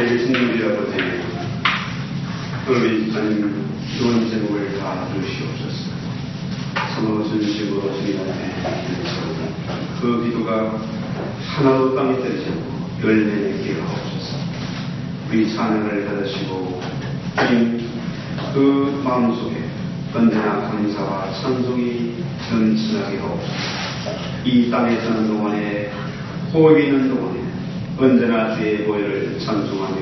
우리에게 국물이라고 되는 그를 하나님 좋은 제목을 다 주시옵소서. 서로 진심으로 주님한테 기도하옵소서. 그 기도가 하나도 땅에 떨어지지 않고 열매 맺게 하옵소서. 우리 찬양을 받으시고 주님 그 마음속에 언제나 감사와 찬송이 전진하게 하옵소서. 이 땅에 사는 동안에 호흡이 있는 동안에 언제나 주의 보혈을 찬송하며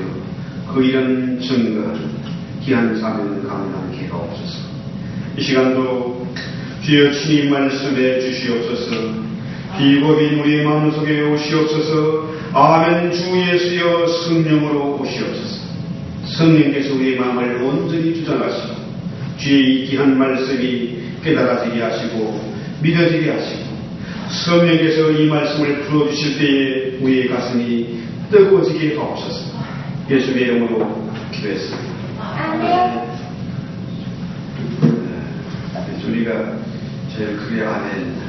그 이름 증거하는 귀한 사명을 감당하게 하옵소서. 이 시간도 주여 주님 말씀해 주시옵소서. 비법인 우리 마음속에 오시옵소서. 아멘. 주 예수여 성령으로 오시옵소서. 성령께서 우리의 마음을 온전히 주장하시고 주의 이 귀한 말씀이 깨달아지게 하시고 믿어지게 하시고 성령께서 이 말씀을 풀어주실 때에 우리의 가슴이 뜨거워지게 하옵소서. 예수의 이름으로 기도했습니다. 아멘. 우리가 제일 크게 아멘.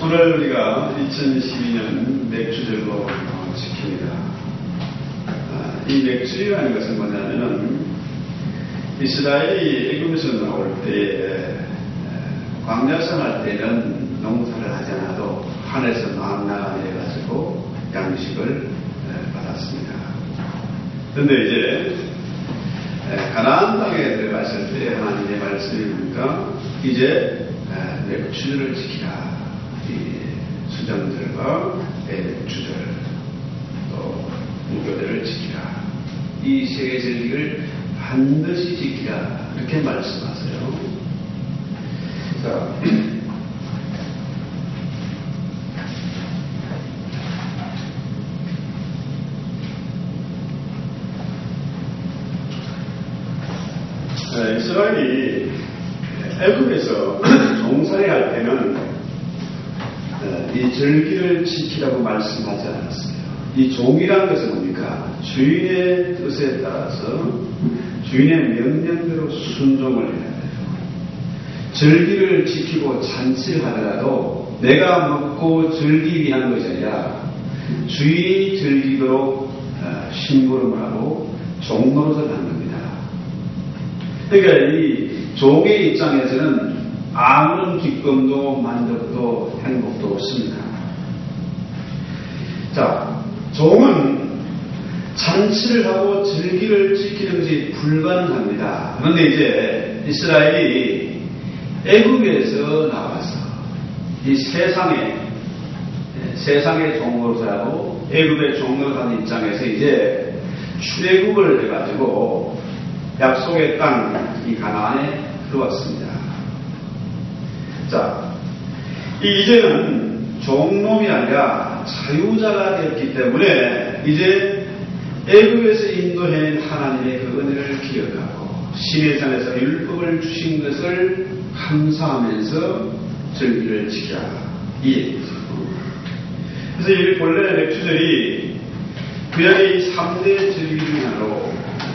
오늘 우리가 2012년 맥주절로 지킵니다. 이 맥주라는 것은 뭐냐면은 이스라엘이 애굽에서 나올 때 광야생 할 때는 농사를 하지 않아도 하늘에서 만나가 내려가지고 양식을 받았습니다. 그런데 이제 가나안 땅에 들어갔을 때 하나님의 말씀이 뭡니까? 이제 맥주절을 지키라. 이 수정들과 맥주절 또 무교절을 지키라. 이 세 절기를 반드시 지키라. 이렇게 말씀하세요. 자, 이스라엘이 애굽에서 종살이 할 때는 이 절기를 지키라고 말씀하지 않았어요. 이 종이라는 것은 뭡니까? 주인의 뜻에 따라서 주인의 명령대로 순종을 해야 돼요. 절기를 지키고 잔치를 하더라도 내가 먹고 즐기기 위한 것이 아니라 주인이 즐기도록 심부름을 하고 종노릇을 하는 겁니다. 그러니까 이 종의 입장에서는 아무런 기쁨도 만족도 행복도 없습니다. 자, 종은 잔치를 하고 절기를 지키는 것이 불가능합니다. 그런데 이제 이스라엘이 애굽에서 나와서 이 세상의 종노릇하고 애굽의 종노릇하는 입장에서 이제 출애굽을 해가지고 약속의 땅 이 가나안에 들어왔습니다. 자, 이제는 종놈이 아니라 자유자가 되었기 때문에 이제 애굽에서 인도해낸 하나님의 그 은혜를 기억하고 신의 산에서 율법을 주신 것을 감사하면서 절기를 지키라. 이 얘기죠. 그래서 이 본래 맥주절이 구약의 3대 절기 중 하나로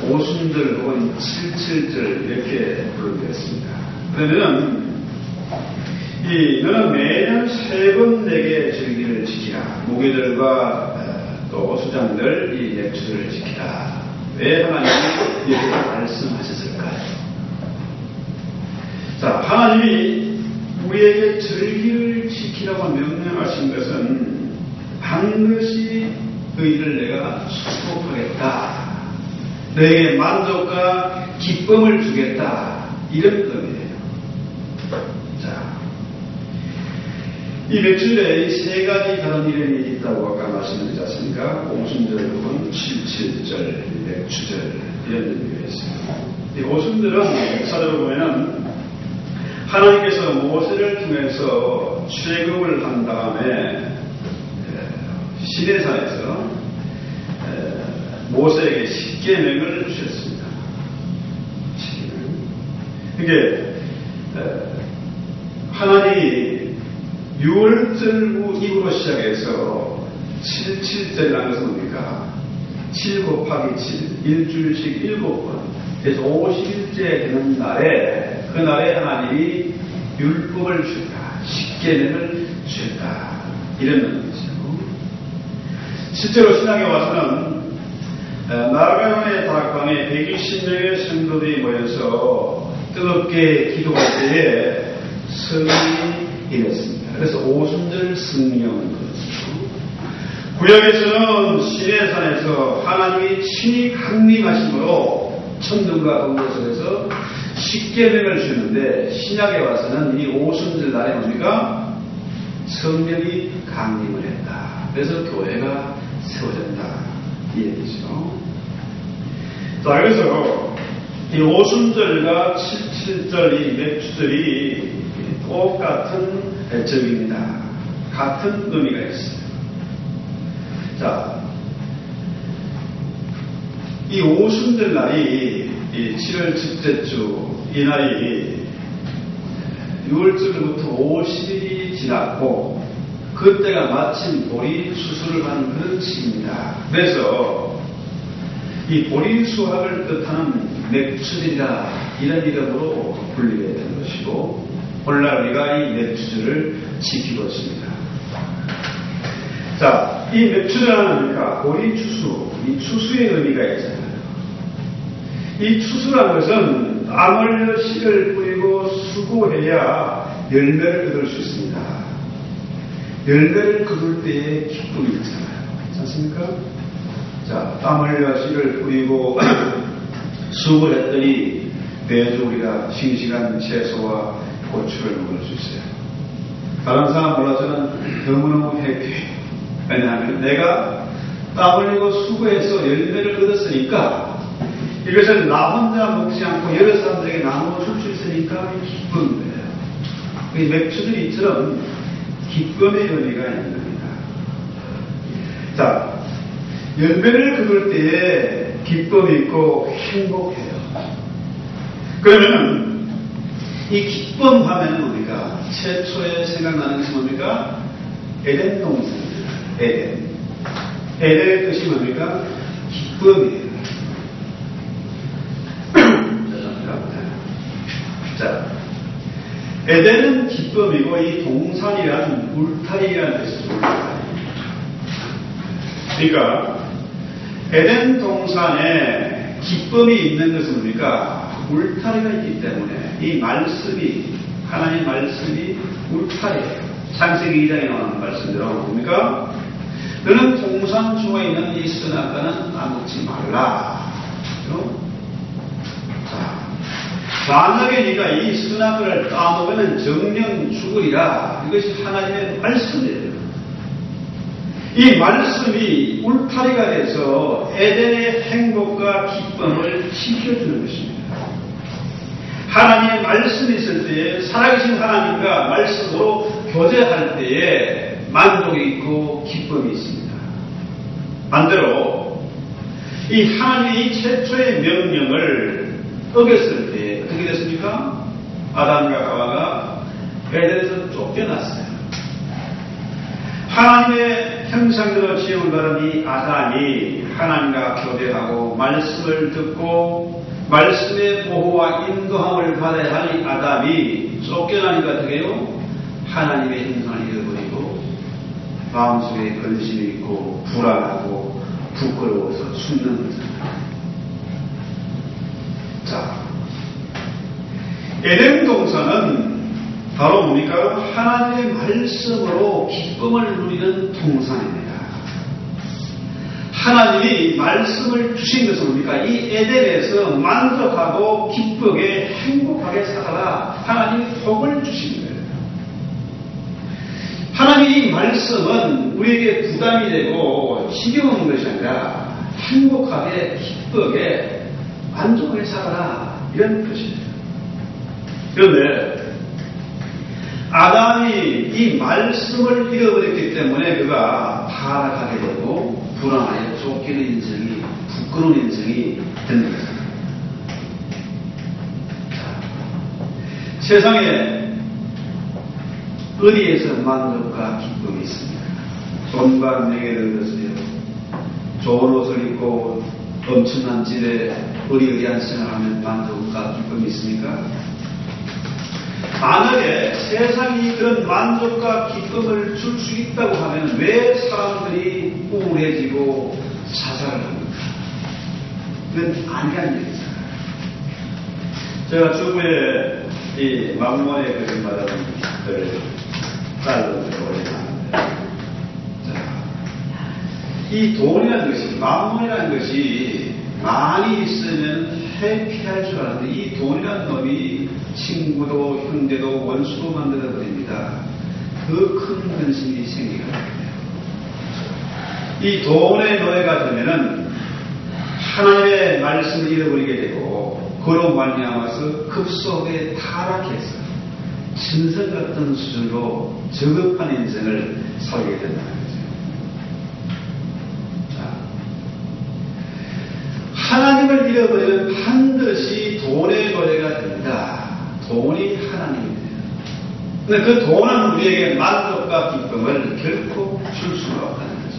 오순절 혹은 77절 이렇게 부르되었습니다. 그러면 너는 매년 3번 내게 절기를 지키라. 무교절과 또 수장들 이 맥주절을 지키라. 왜 하나님이 이렇게 말씀하셨을까요? 자, 하나님이 우리에게 절기를 지키라고 명령하신 것은 반드시 그 일을 내가 축복하겠다. 너에게 만족과 기쁨을 주겠다. 이런 의미예요. 자, 이 맥주절에 세 가지 다른 이름이 있다고 아까 말씀드리지 않습니까? 오순절 혹은 77절, 맥주절 이런 의미가 있어요. 이 오순절은 역사적으로 보면은 하나님께서 모세를 통해서 출애굽을 한 다음에 시내산에서 모세에게 십계명을 주셨습니다. 이게 하나님이 6월절 이후로 시작해서 77절이라는 것은 뭡니까? 7 곱하기 7, 일주일씩 7번. 그래서 50일째 되는 날에 그 날에 하나님이 율법을 주셨다. 십계명을 주셨다. 이런 의미죠. 실제로 신학에 와서는 나라가론의 다락방에 120명의 성도들이 모여서 뜨겁게 기도할 때에 성이 임했습니다. 그래서 오순절 성령을 거뒀습니다. 구약에서는 시내산에서 하나님이 친히 강림하심으로 천둥과 번개 속에서 십계명을 주는데 신약에 와서는 이 오순절 날에 뭡니까? 성령이 강림을 했다. 그래서 교회가 세워졌다. 이 얘기죠. 자, 그래서 이 오순절과 77절 이 맥주절이 똑같은 절기입니다. 같은 의미가 있어요. 자, 이 오순절 날이 7월 집째주 이 날이 6월절부터 50일이 지났고 그때가 마침 보리 수술을 하는 그런 시기입니다. 그래서 이 보리 수확을 뜻하는 맥주절이라 이런 이름으로 불리게 된 것이고 오늘날 우리가 이 맥주절을 지키고 있습니다. 자, 이 맥주절은 보리 추수, 이 추수의 의미가 있잖아요. 이 추수라는 것은 땀 흘려 씨를 뿌리고 수고해야 열매를 거둘 수 있습니다. 열매를 거둘 때에 기쁨이 있잖아요. 그렇지 않습니까? 자, 땀 흘려 씨를 뿌리고 수고를 했더니 매주 우리가 싱싱한 채소와 고추를 먹을 수 있어요. 다른 사람 몰라 저는 너무너무 해피해요. 왜냐하면 내가 땀 흘리고 수고해서 열매를 얻었으니까 이것을 나 혼자 먹지 않고 여러 사람들에게 나누어 줄 수 있으니까 기쁜 거예요. 이 맥주들이처럼 기쁨의 의미가 있는 겁니다. 자, 열매를 거둘 때에 기쁨이 있고 행복해요. 그러면 이 기쁨 하면 뭡니까? 최초에 생각나는 것이 뭡니까? 에덴 동산입니다. 에덴. 에덴의 뜻이 뭡니까? 기쁨이에요. 자, 에덴은 기쁨이고 이 동산이란 울타리라는 뜻이죠. 그러니까 에덴 동산에 기쁨이 있는 것은 뭡니까? 울타리가 있기 때문에 이 말씀이 하나님의 말씀이 울타리예요. 창세기 2장에 나오는 말씀대로 뭡니까? 너는 동산 중에 있는 이 선악과는 따먹지 말라. 만약에 네가 이 선악과를 따먹으면 정령 죽으리라. 이것이 하나님의 말씀이에요. 이 말씀이 울타리가 돼서 에덴의 행복과 기쁨을 지켜주는 것입니다. 하나님의 말씀이 있을 때에 살아계신 하나님과 말씀으로 교제할 때에 만족이 있고 기쁨이 있습니다. 반대로 이 하나님의 이 최초의 명령을 어겼을 때 어떻게 됐습니까? 아담과 하와가 에덴에서 쫓겨났어요. 하나님의 형상대로 지음을 받은 이 아담이 하나님과 교제하고 말씀을 듣고 말씀의 보호와 인도함을 받아야 할 이 아담이 쫓겨나니까 어떻게 해요? 하나님의 형상을 잃어버리고 마음속에 근심이 있고 불안하고 부끄러워서 숨는 거잖아요. 자, 에덴 동산은 바로 뭡니까? 하나님의 말씀으로 기쁨을 누리는 동산입니다. 하나님이 말씀을 주신 것은 뭡니까? 이 에덴에서 만족하고 기쁘게 행복하게 살아라. 하나님이 복을 주신 거예요. 하나님의 말씀은 우리에게 부담이 되고 지겨운 것이 아니라 행복하게 기쁘게 만족하게 살아라. 이런 뜻이에요. 그런데 아담이 이 말씀을 잃어버렸기 때문에 그가 타락하게 되고 불안하게 쫓기는 인생이 부끄러운 인생이 되는 것입니다. 세상에 어디에서 만족과 기쁨이 있습니까? 돈과 명예를 얻으세요. 좋은 옷을 입고 엄청난 집에 의리의리한 생활하면 만족과 기쁨이 있습니까? 만약에 세상이 그런 만족과 기쁨을 줄 수 있다고 하면 왜 사람들이 우울해지고 자살을 합니까? 그건 아니란 얘기잖아요. 제가 주부에 이 만몬의 그림받은 글을 딸로 올려놨는데, 이 돈이라는 것이, 만몬이라는 것이 많이 있으면 회피할 줄 아는데, 이 돈이라는 놈이 친구도 형제도 원수도 만들어버립니다. 더 큰 근심이 생기게 됩니다. 이 돈의 노예가 되면은 하나님의 말씀을 잃어버리게 되고, 그로 말미암아서 급속에 타락해서 짐승 같은 수준으로 저급한 인생을 살게 된다는 거죠. 자, 하나님을 잃어버리면 반드시 돈의 노예가 됩니다. 돈이 하나님입니다. 근데 그 돈은 우리에게 만족과 기쁨을 결코 줄 수가 없다는 거죠.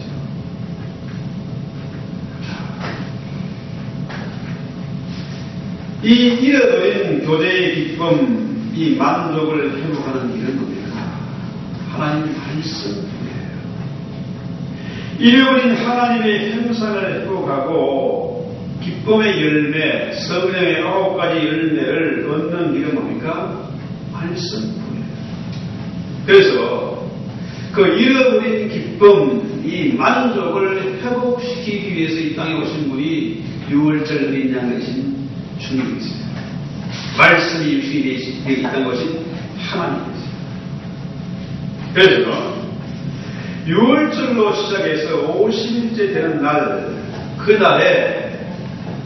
이 잃어버린 교제의 기쁨, 이 만족을 회복하는 일은 뭡니까? 하나님의 말씀이에요. 잃어버린 하나님의 형상을 회복하고 기쁨의 열매, 성령의 9가지 열매를 얻는 일은 뭡니까? 말씀이에요. 그래서 그 잃어버린 기쁨, 이 만족을 회복시키기 위해서 이 땅에 오신 분이 6월절 어린 양 되신 주님이세요. 말씀이 육신이 되어 있던 것이 하나님이세요. 그래서 6월절로 시작해서 50일째 되는 날, 그날에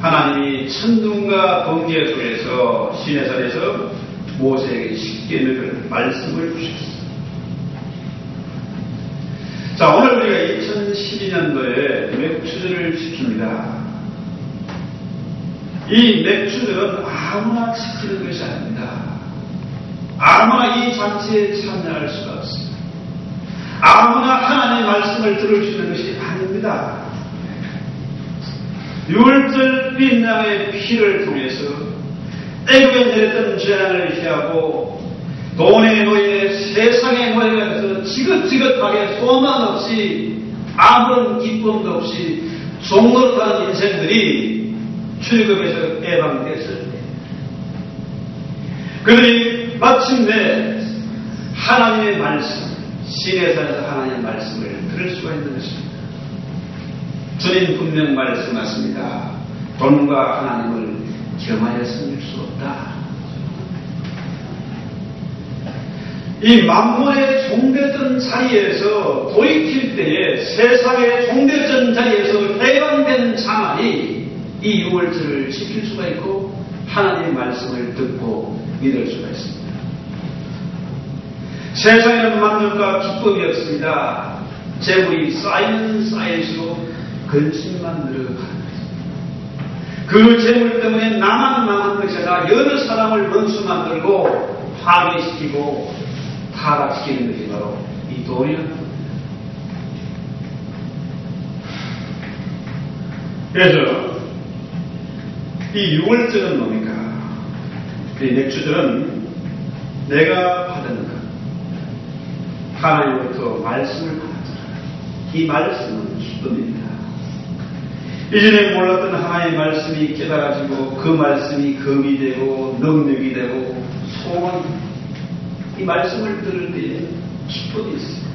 하나님이 천둥과 번개 속에서 시내산에서 모세에게 십계명을 말씀을 주셨어요. 자, 오늘 우리가 2012년도에 맥주절을 지킵니다. 이 맥주절은 아무나 지키는 것이 아닙니다. 아무나 이 잔치에 참여할 수가 없습니다. 아무나 하나님의 말씀을 들을 수 있는 것이 아닙니다. 6월절 어린 양의 피를 통해서 애굽에 내렸던 재앙을 피하고 돈의 노예, 세상의 노예가 돼서 지긋지긋하게 소망 없이 아무런 기쁨도 없이 종노릇하는 인생들이 출애굽에서 해방됐을 때 그들이 마침내 하나님의 말씀, 시내산에서 하나님의 말씀을 들을 수가 있는 것입니다. 주님 분명 말씀하십니다. 돈과 하나님을 겸하여 섬길 수 없다. 이 만몬의 종되던 자리에서 돌이킬 때에 세상의 종되던 자리에서 해방된 자만이 이 6월절을 지킬 수가 있고 하나님의 말씀을 듣고 믿을 수가 있습니다. 세상에는 만족과 기쁨이 없습니다. 재물이 쌓이는 쌓일수록 근심만 늘어가는 것입니다. 그 재물 때문에 나만 망한 것이 아니라 여러 사람을 원수 만들고 파괴시키고 타락시키는 것이 바로 이 돈이라는 겁니다. 그래서 이 6월절은 뭡니까? 이 맥주절은 내가 받은 것, 하나님으로부터 말씀을 받았더라. 이 말씀은 기쁨입니다. 이전에 몰랐던 하나님의 말씀이 깨달아지고 그 말씀이 검이 되고 능력이 되고 소망이 됩니다. 이 말씀을 들을 때에 기쁨이 있습니다.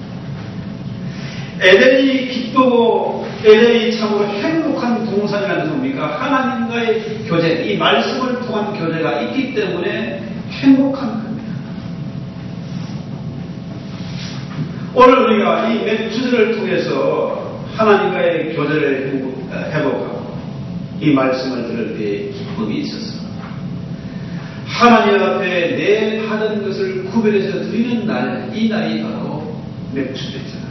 에덴이 기쁘고 에덴이 참으로 행복한 동산이라는 겁니까? 하나님과의 교제, 이 말씀을 통한 교제가 있기 때문에 행복한 겁니다. 오늘 우리가 이 맥주절을 통해서 하나님과의 교제를 회복하고 이 말씀을 들을 때에 기쁨이 있었습니다. 하나님 앞에 내 받은 것을 구별해서 드리는 날, 이 날이 바로 맥주절이잖아요.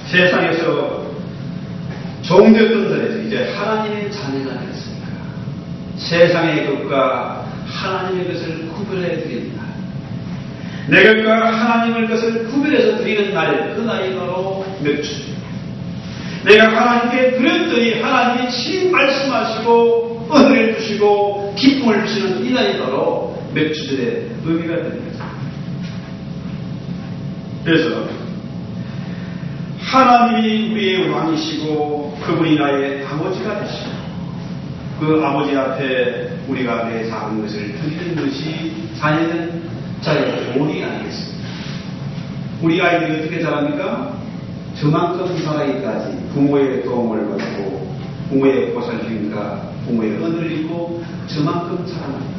세상에서 종되었던 자리에서 이제 하나님의 자녀가 됐으니까 세상의 것과 하나님의 것을 구별해 드리는 날, 내 것과 하나님의 것을 구별해서 드리는 날, 그 날이 바로 맥주절입니다. 내가 하나님께 드렸더니 하나님이 친히 말씀하시고 은혜를 주시고 기쁨을 주시는 이 날이 바로 맥주절의 의미가 되는 거죠. 그래서 하나님이 우리의 왕이시고 그분이 나의 아버지가 되시고 그 아버지 앞에 우리가 내 작은 것을 드리는 것이 자녀는 자의 본이 아니겠습니까? 우리 아이들이 어떻게 자랍니까? 저만큼 자라기까지 부모의 도움을 받고 부모의 보살핌과 부모의 은혜를 입고 저만큼 자랍니다.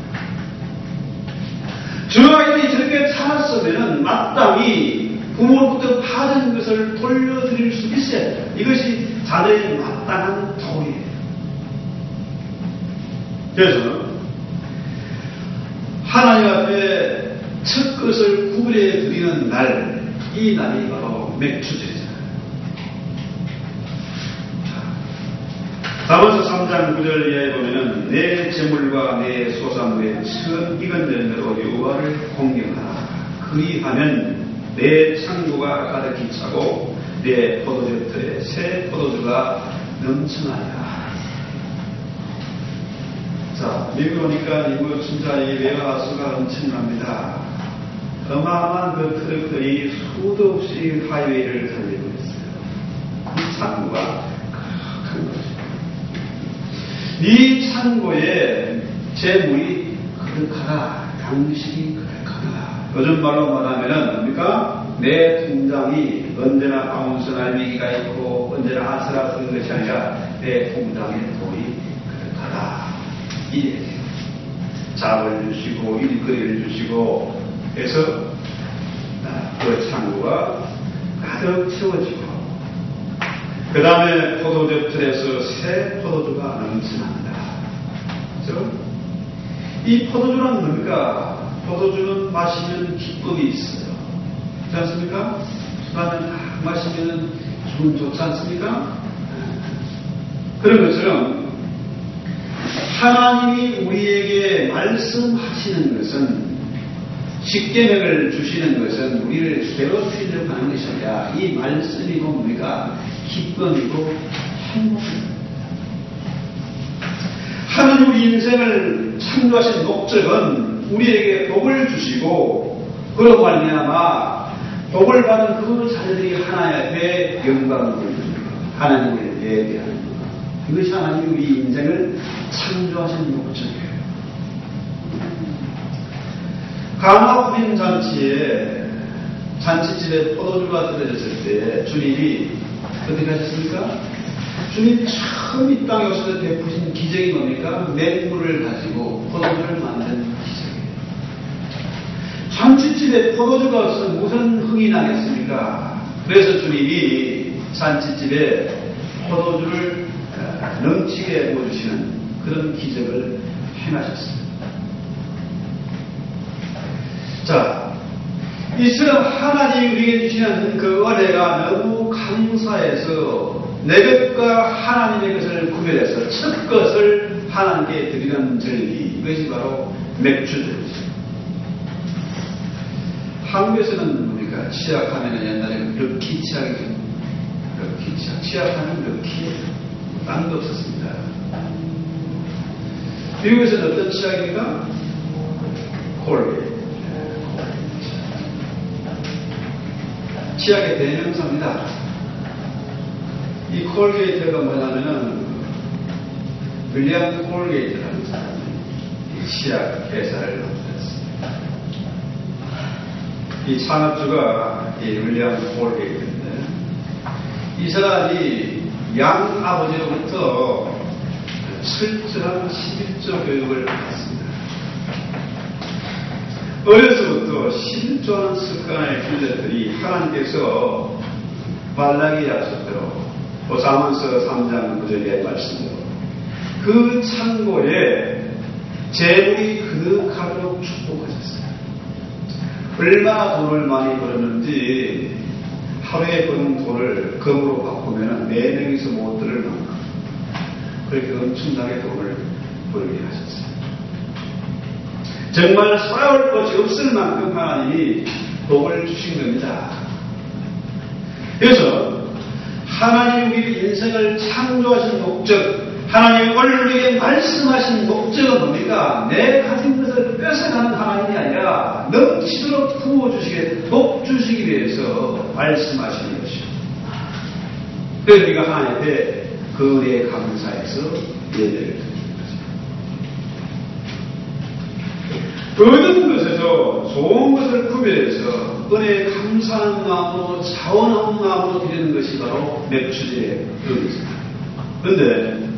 저 아이들이 저렇게 자랐으면 마땅히 부모로부터 받은 것을 돌려드릴 수 있어야 돼요. 이것이 자녀의 마땅한 도리예요. 그래서 하나님 앞에 첫 것을 구별해 드리는 날, 이 날이 바로 맥주절이잖아요. 다문서 3장 9절에 보면은 내 재물과 내 소산물의 천 익은 대로 여호와를 공경하라. 그리하면 내 창고가 가득히 차고 내 포도주 틀에 새 포도주가 넘쳐나리라. 자, 미국 오니까 미국 진짜 이 외화수가 엄청납니다. 어마어마한 그 트럭들이 수도 없이 하이웨이를 달리고 있어요. 이 창고가 큰 것입니다. 이 창고에 재물이 그득하다. 양식이 그득하다. 요즘 말로 말하면은 뭡니까? 내 통장이 언제나 바운스 날매기가 있고 언제나 아슬아슬한 것이 아니라 내 통장에 돈이 그득하다. 이 얘기예요. 잡을 주시고 일거리를 주시고 해서 그 창고가 가득 채워지고 그 다음에 포도주 틀에서 새 포도주가 넘쳐납니다. 그렇죠? 이 포도주란 뭡니까? 포도주는 마시면 기쁨이 있어요. 그렇지 않습니까? 술하면 마시면 기분 좋지 않습니까? 그런 것처럼 하나님이 우리에게 말씀하시는 것은 십계명을 주시는 것은 우리를 괴롭히려고 하는 것이 아니라 이 말씀이고 뭡니까? 기쁨이고 행복입니다. 하나님 우리 인생을 창조하신 목적은 우리에게 복을 주시고 그로 말미암아 복을 받은 그 자녀들이 하나님 앞에 영광을 돌리고 하나님을 예배하는 것. 이것이 하나님이 우리 인생을 창조하신 목적이에요. 가나 부인 잔치에 잔치집에 포도주가 들어졌을 때 주님이 어떻게 하셨습니까? 주님 처음 이 땅에 오셔서 베푸신 기적이 뭡니까? 맹물을 가지고 포도주를 만든 기적이에요. 잔치집에 포도주가 없으면 무슨 흥이 나겠습니까? 그래서 주님이 잔치집에 포도주를 넘치게 부어주시는 그런 기적을 행하셨습니다. 자, 이처럼 하나님이 우리에게 주시는 그 은혜가 너무 감사해서 내 것과 하나님의 것을 구별해서 첫 것을 하나님께 드리는 절기, 이것이 바로 맥주절이죠. 한국에서는 뭡니까? 치약하면 옛날에 럭키 치약이죠. 럭키 치약. 치약하면 럭키예요. 딴 거 없었습니다. 미국에서는 어떤 치약입니까? 콜게이트. 치약의 대명사입니다. 이 콜게이트가 뭐냐면은 윌리엄 콜게이트라는 사람이 이 치약 회사를 만들었습니다. 이 창업주가 이 윌리엄 콜게이트인데 이 사람이 양 아버지로부터 철저한 11조 교육을 받았습니다. 어려서부터 11조라는 습관을 길렀더니 하나님께서 말라기 약속대로 오사문서 3장 9절의 말씀대로 그 창고에 재물이 그득하도록 축복하셨어요. 얼마나 돈을 많이 벌었는지 하루에 버는 돈을 금으로 바꾸면 4명이서 못 들을 만큼 그렇게 엄청나게 돈을 벌게 하셨어요. 정말 쌓아올 것이 없을 만큼 하나님이 복을 주신 겁니다. 그래서 하나님 우리 인생을 창조하신 목적, 하나님이 오늘 우리에게 말씀하신 목적은 뭡니까? 내 가진 것을 뺏어가는 하나님이 아니라 넘치도록 부어주시게, 복주시기 위해서 말씀하시는 것이죠. 그래서 우리가 하나님 앞에 그 은혜에 감사해서 예배를 드립니다. 모든 것에서 좋은 것을 구별해서 은혜에 감사하는 마음으로 자원하는 마음으로 드리는 것이 바로 맥주제의 의미입니다. 그런데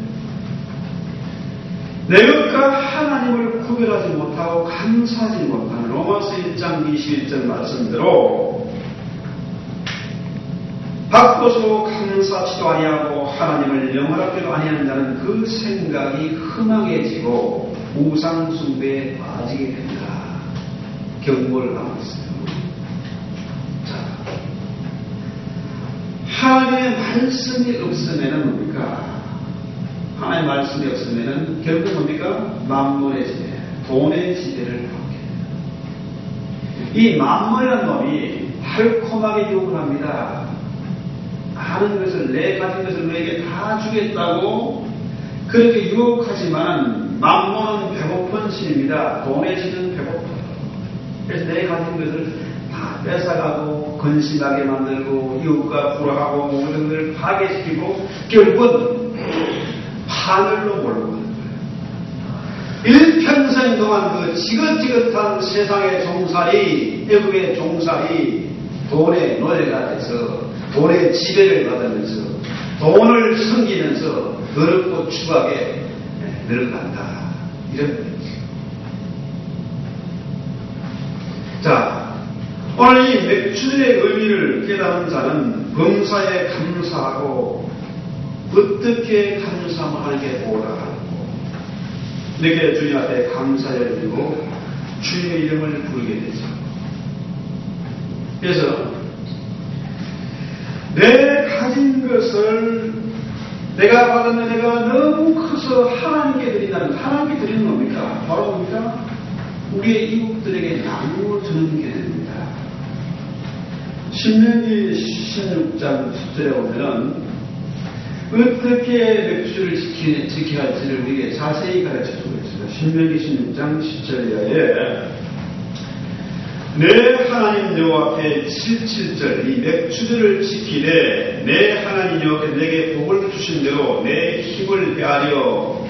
내 것과 하나님을 구별하지 못하고 감사하지 못하는 로마서 1장 21절 말씀대로 받고서 감사하지도 아니하고 하나님을 영원하게도 아니하는 자는 그 생각이 흠망해지고 우상숭배에 빠지게 된다. 경고를 하고 있어요. 자, 하나님의 말씀이 없으면 뭡니까? 하나님의 말씀이 없으면 결국 뭡니까? 만몬의 지배, 돈의 지배를 하게 돼요. 이 만몬이라는 놈이 달콤하게 유혹을 합니다. 많은 것을, 내 가진 것을 너에게 다 주겠다고 그렇게 유혹하지만 만몬은 배고픈 신입니다. 돈의 신은 배고파요. 그래서 내 가진 것을 다 뺏어가고 근심하게 만들고 이웃과 불화하고 모든 것을 파괴시키고 결국은 하늘로 몰고 가는 거예요. 일평생 동안 그 지긋지긋한 세상의 종살이, 애국의 종살이 돈의 노예가 돼서 돈의 지배를 받으면서 돈을 섬기면서 더럽고 추하게 늙어간다. 이런 거죠. 자, 오늘 이 맥주의 의미를 깨달은 자는 범사에 감사하고 어떻게 감사하면 하나님께 보답하고 이렇게 주님 앞에 감사를 드리고 주님의 이름을 부르게 되죠. 그래서 내 가진 것을 내가 받은 은혜가 너무 커서 하나님께 드린다는, 하나님께 드리는 겁니까? 바로 뭡니까? 우리의 이웃들에게 나누어 주는 게 됩니다. 신명기 16장 10절에 보면은 어떻게 맥주를 지켜야 할지를 우리에게 자세히 가르쳐 주고 있습니다. 신명기 16장 10절에 내 하나님 여호와 앞에 7절 이 맥주들을 지키되 내 하나님 여호와께 내게 복을 주신 대로 내 힘을 빼앗려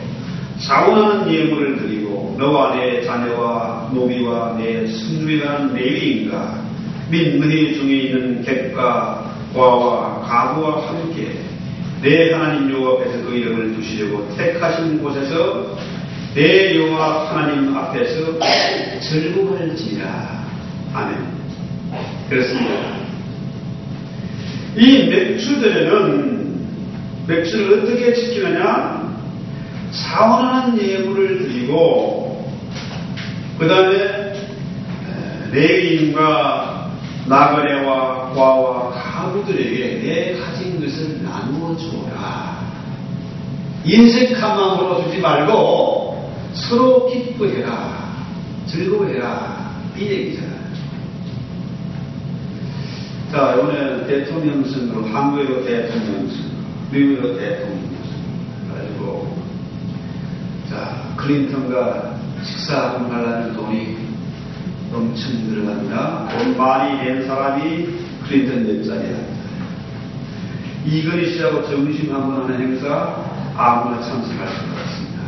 자원하는 예물을 드리고 너와 내 자녀와 노비와 내 순위한 레위인과 및 너희 중에 있는 객과 과와 가부와 함께 내 하나님 여호와 앞에서 그 이름을 두시려고 택하신 곳에서 내 여호와 하나님 앞에서 즐거워할지라. 아멘. 그렇습니다. 이 맥주들에는 맥주를 어떻게 지키느냐? 자원하는 예물을 드리고 그 다음에 레위인과 나그네와 과와 가부들에게 내 가진 것을 나누어 주어라. 인색한 마음으로 주지 말고 서로 기뻐해라. 즐거워해라. 이 얘기잖아요. 자, 이번에 대통령 선거, 한국으로 대통령 선거, 미국으로 대통령 선거 가지고 자, 클린턴과 식사하고 가려면 돈이 엄청 들어갑니다. 돈 많이 낸 사람이 클린턴 옆자리에 합니다. 이건희 씨하고 점심 한번 하는 행사 아무나 참석할 수가 없습니다.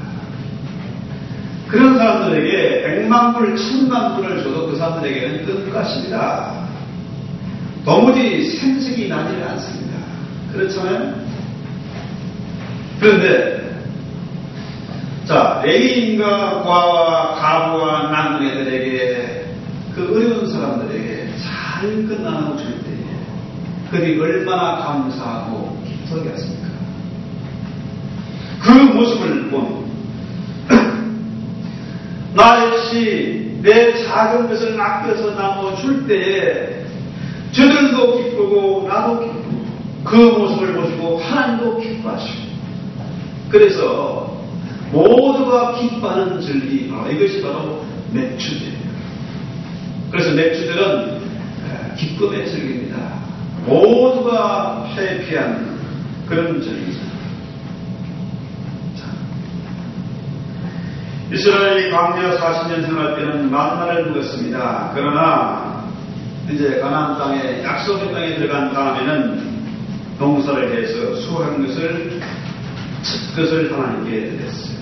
그런 사람들에게 100만 불, 1000만 불을 줘도 그 사람들에게는 뜬값입니다. 도무지 생색이 나지를 않습니다. 그렇잖아요? 그런데 자, 레위인과 과와 가부와 나그네들에게 그 어려운 사람들에게 잘 끝나는 줄 때 그들이 얼마나 감사하고 기쁘겠습니까? 그 모습을 본 나 역시 내 작은 것을 아껴서 나눠 줄 때에 저들도 기쁘고 나도 기쁘고 그 모습을 보시고 하나님도 기뻐하시고 그래서 모두가 기뻐하는 절기 이것이 바로 맥주제예요. 그래서 맥주들은 기쁨의 절기입니다. 모두가 해피한 그런 절기죠. 자, 이스라엘이 광야 40년 생활할 때는 만나를 먹었습니다. 그러나 이제 가나안 땅에 약속의 땅에 들어간 다음에는 농사를 해서 수확한 것을 첫 것을 하나님께 드렸어요.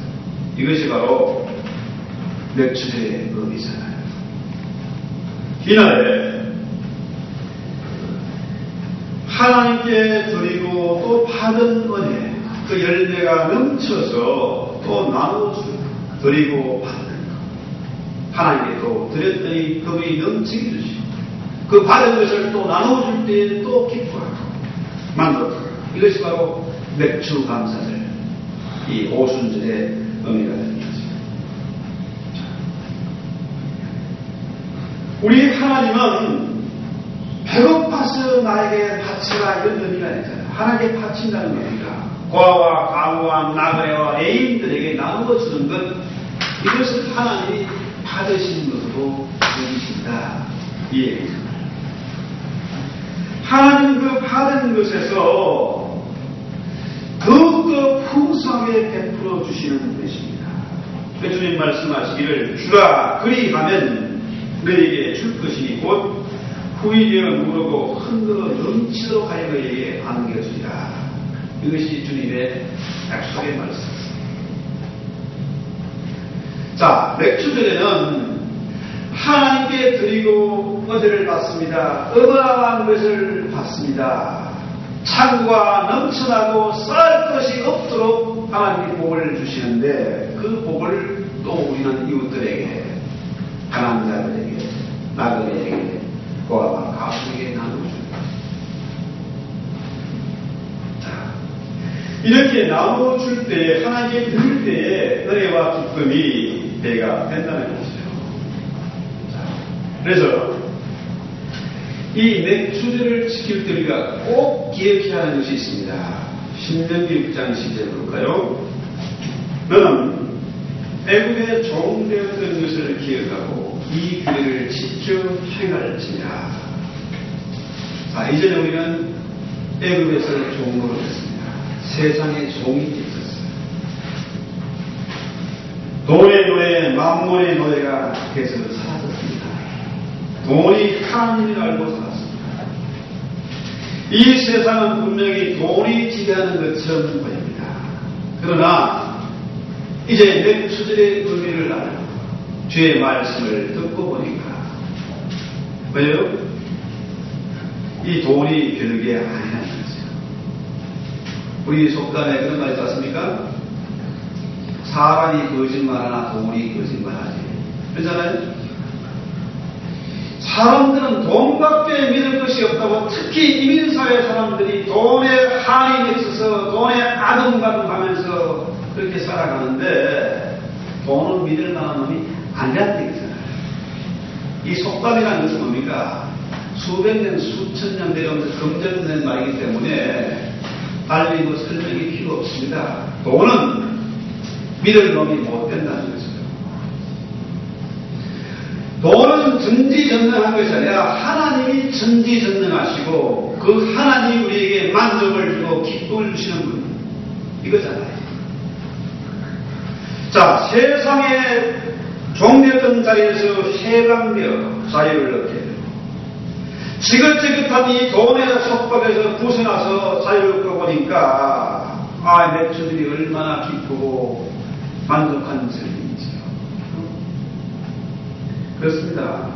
이것이 바로 맥주제의 의미잖아요. 이날에 하나님께 드리고 또 받은 은혜, 그 열매가 넘쳐서 또 나눠주고 드리고 받는 것. 하나님께 또 드렸더니 그분이 넘치게 주시고 그 받은 것을 또 나눠줄 때에 또 기뻐하고 만족하고 이것이 바로 맥주 감사절, 이 오순절의 의미가 됩니다. 우리 하나님은 배고파서 나에게 바치라 이런 의미가 아니잖아요. 하나님께 바친다는 의미가 고아와 가무와 나그네와 애인들에게 나누어 주는 것, 이것을 하나님이 받으시는 것으로 여기신다 이 얘기입니다. 하나님 그 받은 것에서 더욱더 풍성하게 베풀어 주시는 것입니다. 주님 말씀하시기를 주라 그리하면 너에게 줄 것이니 곧 후이되어 누르고 흔들어 넘치도록 하여 너에게 안겨주리라. 이것이 주님의 약속의 말씀입니다. 자, 맥주절에는 하나님께 드리고 은혜를 받습니다. 어마어마한 것을 받습니다. 창과 넘쳐나고 쌓을 것이 없도록 하나님이 복을 주시는데 그 복을 또 우리는 이웃들에게, 가난한 자들에게, 나그네에게, 고아와 가수에게 나눠줍니다. 자, 이렇게 나눠줄 때, 하나님께 드릴 때에 은혜와 기쁨이 배가 된다는 것이죠. 자, 그래서 이 맥주절을 지킬 때 우리가 꼭 기억해야 하는 것이 있습니다. 신명기 6장 10절 볼까요? 너는 애굽에 종되었던 것을 기억하고 이 규례를 지켜 행할지니라. 자, 이제는 우리는 애굽에서 종으로 됐습니다. 세상의 종이 있었어요. 돈의 노예, 만몬의 노예가 돼서 사라졌습니다. 돈이 하나님인 줄 알고 살았습니다. 이 세상은 분명히 돈이 지배하는 것처럼 보입니다. 그러나 이제 맥주절의 의미를 알고 주의 말씀을 듣고 보니까 왜요? 이 돈이 별게 아니라는 거죠. 우리 속담에 그런 말 있지 않습니까? 사람이 거짓말하나 돈이 거짓말하지. 그렇잖아요? 사람들은 돈밖에 믿을 것이 없다고, 특히 이민사회 사람들이 돈에 한이 맺혀서 돈에 아둥바둥하면서 그렇게 살아가는데 돈은 믿을 만한 놈이 아니라는 얘기잖아요. 이 속담이라는 것은 뭡니까? 수백 년, 수천 년 내려오면서 검증된 말이기 때문에 달리 뭐 설명이 필요 없습니다. 돈은 믿을 놈이 못 된다는 거죠. 돈은 전지전능한 것이 아니라 하나님이 전지전능하시고 그 하나님이 우리에게 만족을 주고 기쁨을 주시는 분, 이거잖아요. 자, 세상에 종되었던 자리에서 해방되어 자유를 얻게 되고 지긋지긋한 이 돈의 속박에서 벗어나서 자유를 얻고 보니까 맥주들이 얼마나 기쁘고 만족한 삶인지요. 그렇습니다.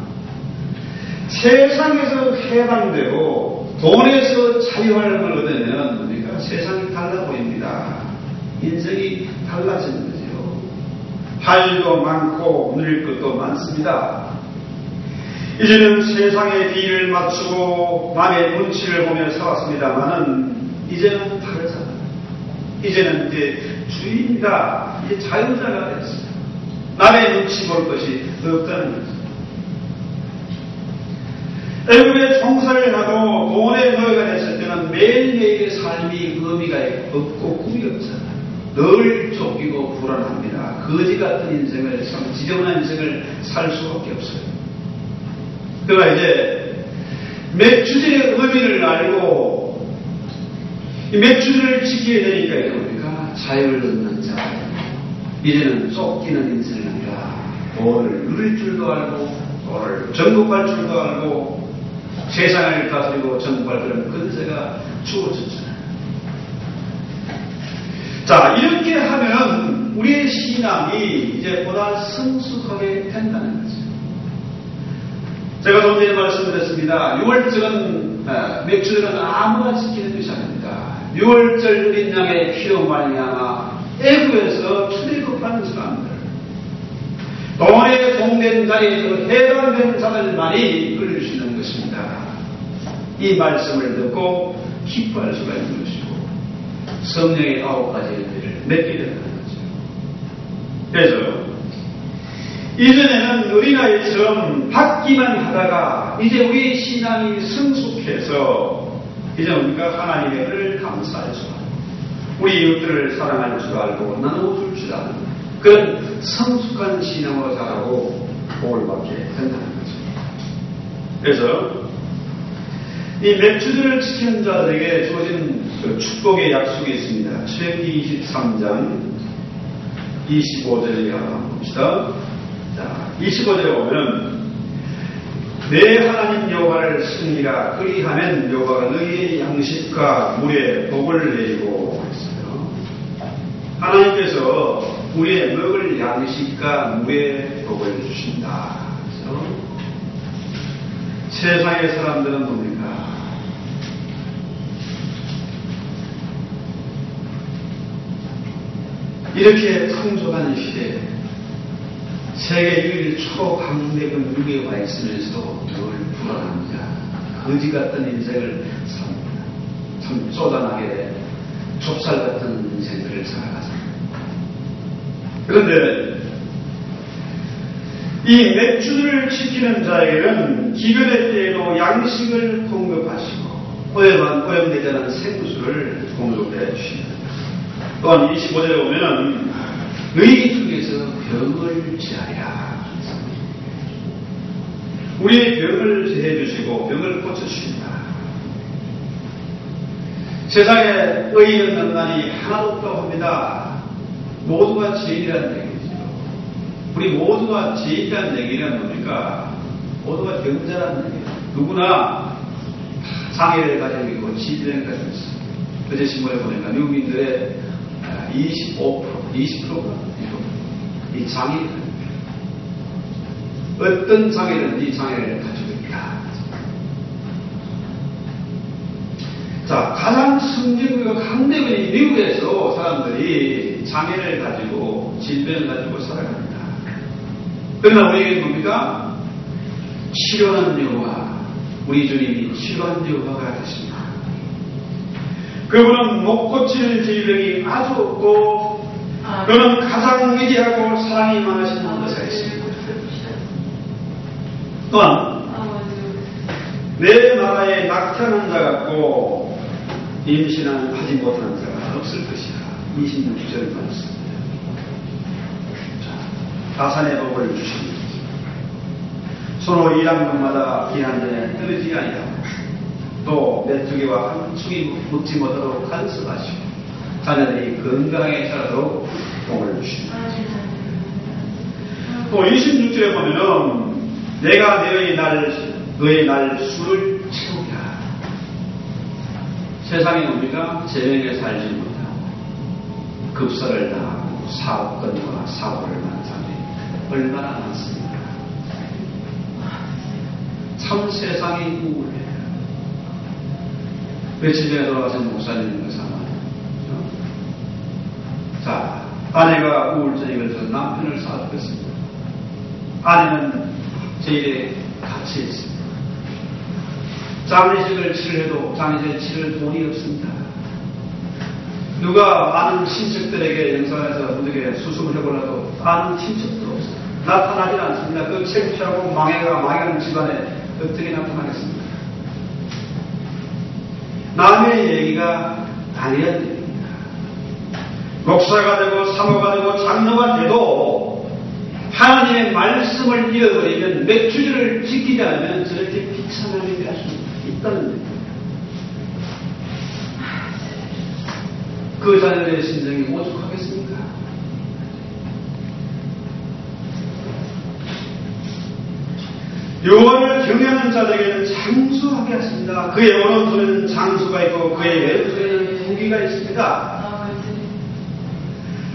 세상에서 해방되고 돈에서 자유함을 얻으면 우리가 세상이 달라 보입니다. 인생이 달라지는 거죠. 할 많고 누릴 것도 많습니다. 이제는 세상의 비를 맞추고 남의 눈치를 보며 살았습니다만은 이제는 다르잖아요. 이제는 이제 주인이다, 이제 자유자가 됐어요. 남의 눈치 볼 것이 없다는 거죠. 애굽에 종살이를 하고 돈의 노예가 됐을 때는 매일매일의 삶이 의미가 없고 꿈이 없잖아요. 늘 쫓기고 불안합니다. 거지 같은 인생을, 참 지저분한 인생을 살 수밖에 없어요. 그러나 이제 맥주절의 의미를 알고 이 맥주절을 지키게 되니까 이겁니까? 자유를 얻는 자, 이제는 쫓기는 인생이 아니라 돈을 누릴 줄도 알고 돈을 정복할 줄도 알고 세상을 다스리고 정복할 그런 근세가 주어졌잖아요. 자, 이렇게 하면 우리의 신앙이 이제 보다 성숙하게 된다는 거죠. 제가 좀 전에 말씀드렸습니다. 6월절은 맥주들은 아무나 지키는 것이 아닙니다. 6월절 어린 양의 피로 말미암아 애굽에서 출애굽하는 사람들, 돈에 공된 자리에서 해방된 자들만이 끌릴 수 있는 것입니다. 이 말씀을 듣고 기뻐할 수가 있는 것이고 성령의 9가지 은혜를 맺게 된다는 거죠. 그래서 이전에는 어린아이처럼 받기만 하다가 이제 우리의 신앙이 성숙해서 이제 우리가 하나님의 은혜를 감사할 줄 알고 우리 이웃들을 사랑할 줄 알고 나눠줄 줄 아는 그런 성숙한 신앙으로 자라고 복을 받게 된다는 거죠. 그래서 이 맥주들을 지키는 자들에게 주어진 그 축복의 약속이 있습니다. 출애굽기 23장 25절에 한번 봅시다. 자, 25절에 보면 내 하나님 여호와를 승리라 그리하면 여호와가 너희의 양식과 물에 복을 내리고 했어요. 하나님께서 우리의 먹을 양식과 물에 복을 주신다. 그래서 세상의 사람들은 뭡니까? 이렇게 풍족한 시대에 세계 유일 초강대국 위기에 와 있으면서도 늘 불안합니다. 거지 같은 인생을 삽니다. 참 쪼잔하게 좁쌀 같은 인생들을 살아가습니다. 그런데 이 맥주를 지키는 자에게는 기근의 때에도 양식을 공급하시고 오염되지 않은 생수를 공급해 주십니다. 또한 25절에 보면 너희 중에서 병을 제하리라. 우리의 병을 제해 주시고 병을 고쳐주신다. 세상에 의인 만난이 하나도 없다고 합니다. 모두가 죄인이라는 얘기죠. 우리 모두가 죄인이라는 얘기는 뭡니까? 모두가 병자라는 얘기예요. 누구나 장애를 가지고 있고 질병을 가지고 있어요. 어제 신문에 보니까 미국인들의 20%가 이 장애를 어떤 장애는 이 장애를 가지고 있다. 자, 가장 성경과 강대국인 미국에서 사람들이 장애를 가지고 질병을 가지고 살아갑니다. 그러나 우리에게 뭡니까? 치료하는 여호와, 우리 주님이 치료하는 여호와가 되십니다. 그분은 못 고치는 질병이 아주 없고 그는 가장 위대하고 사랑이 많으신 분도가 있습니다. 또한 내 나라에 낙태하는 자 같고 임신하는 하지 못하는 자가 없을 것이라. 26절 말씀입니다. 가산의 복을 주십니다. 서로 일한 것마다 비난전에 떨어지지 아니하고 또 메뚜기와 한 축이 묻지 못하도록 간섭하시고 자녀들이 건강하게 자라도록 복을 주십니다. 또 26절에 보면은 내가 너의 날 수를 채우리라. 세상에 우리가 제명에 살지 못하고 급사를 당하고 사업권과 사고를 만난 사람이 얼마나 많습니까? 참 세상이 우울해요. 며칠 전에 돌아가신 목사님을 삼아. 자, 아내가 우울증이 걸려서 남편을 쌓아주겠습니다. 아내는 제일에 갇혀 있습니다. 장례식을 치르해도 장례식을 치를 돈이 없습니다. 누가 아는 친척들에게 영상에서 어떻게 수습을 해보려도 아는 친척도 없어요. 나타나지 않습니다. 그 창피하고 망해가는 집안에 어떻게 나타나겠습니까? 남의 얘기가 아니란 얘기입니다. 목사가 되고 사모가 되고 장로가 돼도 하나님의 말씀을 잃어버리면 맥주를 지키지 않으면 저렇게 비참하게 할 수 있다는 얘기입니다. 그 자녀의 심정이 오죽하겠습니까? 여호와를 경외하는 자들에게는 장수하게 하십니다. 그의 오른손에는 장수가 있고 그의 왼손에는 무기가 있습니다.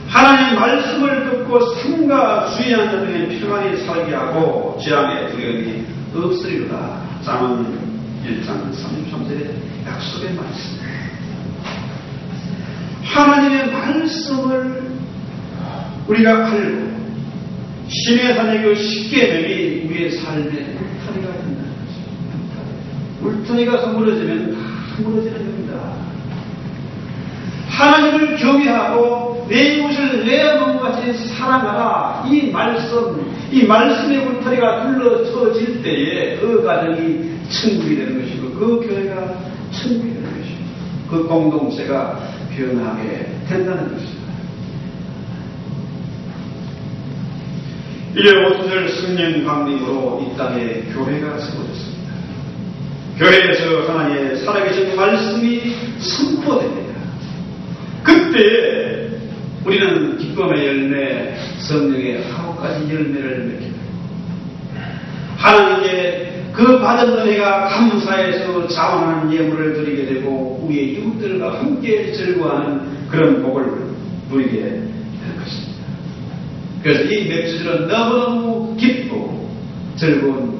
하나님의 말씀을 듣고 삶과 주의하는 자들에게 평안히 살게 하고 재앙의 두려움이 없으리로다. 잠언 1장 33절의 약속의 말씀. 하나님의 말씀을 우리가 알고 신의 산의 십계명이 우리의 삶의 울타리가 된다는 것입니다. 울타리가 무너지면 다 무너지는 겁니다. 하나님을 경외하고 내 이웃을 내 몸같이 사랑하라. 이 말씀의 울타리가 둘러쳐질 때에 그 가정이 천국이 되는 것이고 그 교회가 천국이 되는 것이고 그 공동체가 변하게 된다는 것입니다. 1년 5절 승년 강림으로 이 땅에 교회가 세워졌습니다. 교회에서 하나님의 살아계신 말씀이 선포됩니다. 그때 우리는 기쁨의 열매, 성령의 9가지 열매를 맺게 됩니다. 하나님께 그 받은 은혜가 감사해서 자원하는 예물을 드리게 되고 우리의 이웃들과 함께 즐거워하는 그런 복을 누리게 될 것입니다. 그래서 이 몇 주들은 너무너무 기쁘고 즐거운